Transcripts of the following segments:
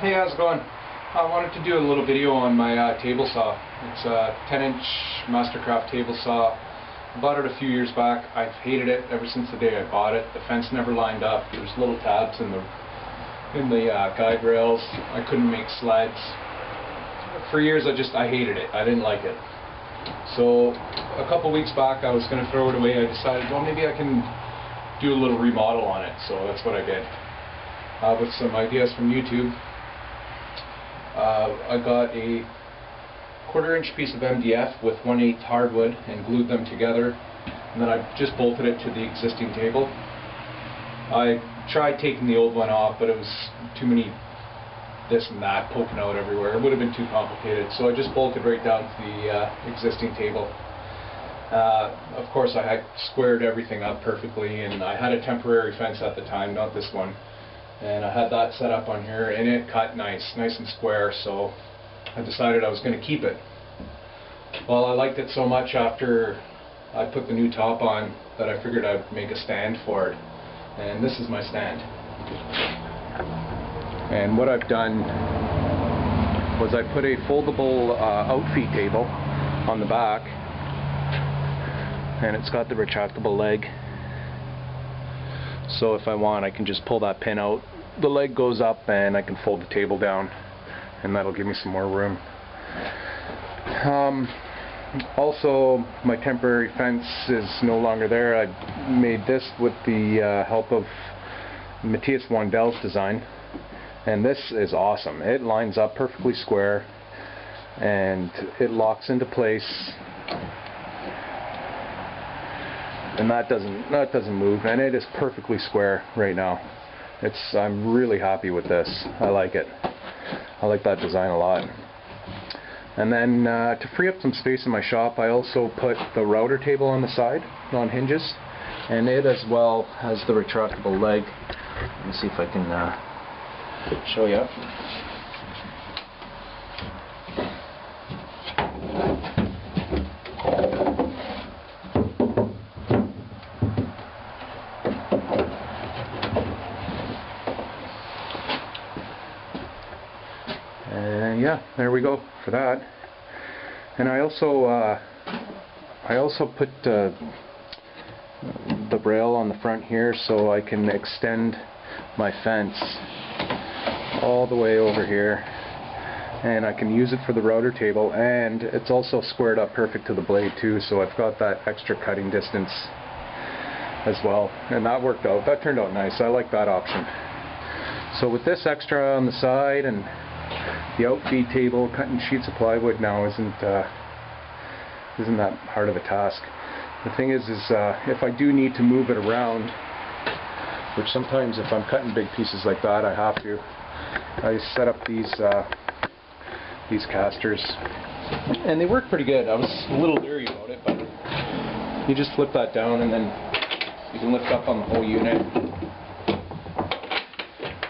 Hey, how's it going? I wanted to do a little video on my table saw. It's a 10-inch Mastercraft table saw. I bought it a few years back. I've hated it ever since the day I bought it. The fence never lined up. There's little tabs in the guide rails. I couldn't make sleds. For years I hated it. I didn't like it. So a couple weeks back I was going to throw it away. I decided, well, maybe I can do a little remodel on it. So that's what I did. With some ideas from YouTube. I got a 1/4-inch piece of MDF with 1/8 hardwood and glued them together, and then I just bolted it to the existing table. I tried taking the old one off, but it was too many this and that poking out everywhere. It would have been too complicated, so I just bolted right down to the existing table. Of course I had squared everything up perfectly, and I had a temporary fence at the time, not this one. And I had that set up on here, and it cut nice and square, so I decided I was going to keep it. Well, I liked it so much after I put the new top on that I figured I'd make a stand for it. And this is my stand. And what I've done was I put a foldable outfeed table on the back, and it's got the retractable leg. So if I want, I can just pull that pin out, the leg goes up, and I can fold the table down, and that'll give me some more room. Also, my temporary fence is no longer there. I made this with the help of Matthias Wandel's design, and this is awesome. It lines up perfectly square, and it locks into place. And that doesn't move, and it is perfectly square right now. I'm really happy with this. I like it. I like that design a lot. And then to free up some space in my shop, I also put the router table on the side on hinges, and it as well has the retractable leg. Let me see if I can show you. And yeah, there we go for that. And I also put the rail on the front here so I can extend my fence all the way over here, and I can use it for the router table, and it's also squared up perfect to the blade too, so I've got that extra cutting distance as well, and that worked out. That turned out nice. I like that option. So with this extra on the side and the outfeed table, cutting sheets of plywood now isn't that hard of a task. The thing is if I do need to move it around, which sometimes if I'm cutting big pieces like that I have to, I set up these casters, and they work pretty good. I was a little leery about it, but you just flip that down and then you can lift up on the whole unit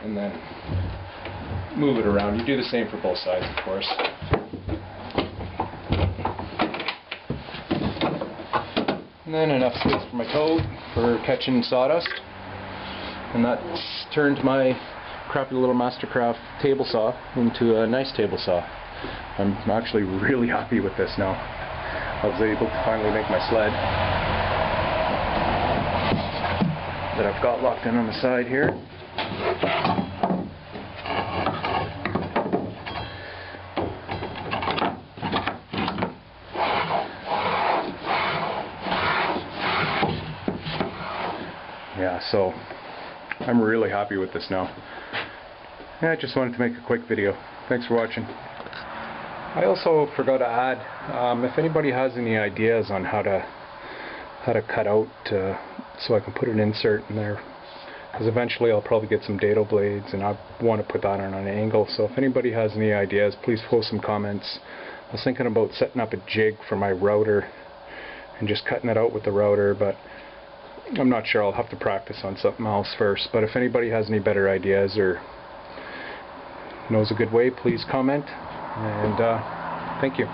and then move it around. You do the same for both sides, of course. And then enough space for my toe for catching sawdust. And that's turned my crappy little Mastercraft table saw into a nice table saw. I'm actually really happy with this now. I was able to finally make my sled that I've got locked in on the side here. Yeah, so I'm really happy with this now. Yeah, I just wanted to make a quick video. Thanks for watching. I also forgot to add, if anybody has any ideas on how to cut out so I can put an insert in there, because eventually I'll probably get some dado blades and I want to put that on an angle. So if anybody has any ideas, please post some comments. I was thinking about setting up a jig for my router and just cutting it out with the router, but I'm not sure. I'll have to practice on something else first. But if anybody has any better ideas or knows a good way, please comment. And thank you.